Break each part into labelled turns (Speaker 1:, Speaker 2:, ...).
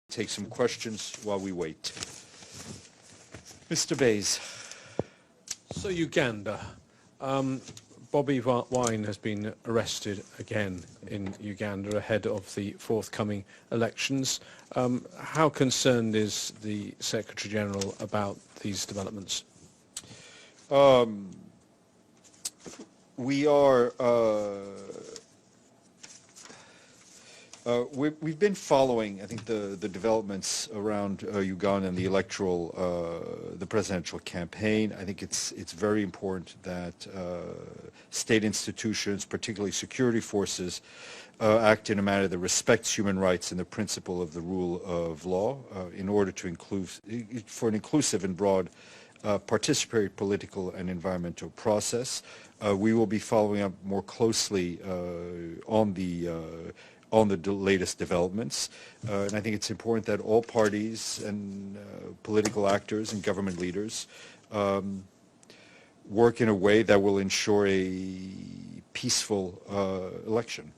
Speaker 1: take some questions while we wait. Mr. Bays.
Speaker 2: So Uganda, Bobiwine has been arrested again in Uganda ahead of the forthcoming elections. How concerned is the Secretary General about these developments?
Speaker 1: We are. We've been following, I think, the developments around Uganda and the the presidential campaign. I think it's very important that state institutions, particularly security forces, act in a manner that respects human rights and the principle of the rule of law in order to for an inclusive and broad participatory political and environmental process. We will be following up more closely on the latest developments. And I think it's important that all parties and political actors and government leaders work in a way that will ensure a peaceful election.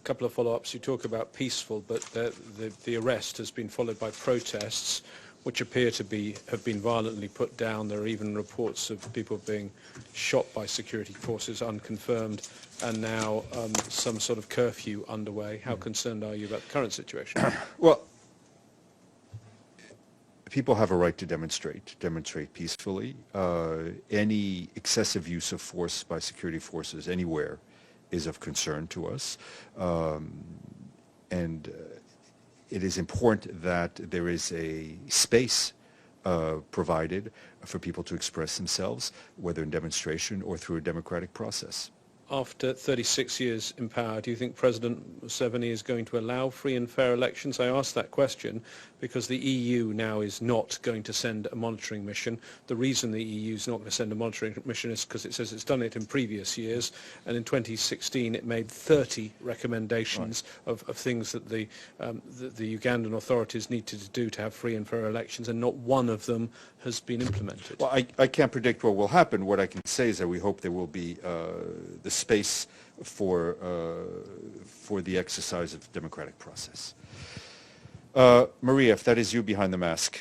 Speaker 2: A couple of follow-ups. You talk about peaceful, but the arrest has been followed by protests which appear to have been violently put down. There are even reports of people being shot by security forces, unconfirmed, and now some sort of curfew underway. How concerned are you about the current situation?
Speaker 1: Well, people have a right to demonstrate peacefully. Any excessive use of force by security forces anywhere is of concern to us. It is important that there is a space provided for people to express themselves, whether in demonstration or through a democratic process.
Speaker 2: After 36 years in power, do you think President Musevni is going to allow free and fair elections? I ask that question because the EU now is not going to send a monitoring mission. The reason the EU is not going to send a monitoring mission is because it says it's done it in previous years, and in 2016 it made 30 recommendations of things that the Ugandan authorities needed to do to have free and fair elections, and not one of them has been implemented.
Speaker 1: Well, I can't predict what will happen. What I can say is that we hope there will be the space for the exercise of the democratic process. Maria, if that is you behind the mask.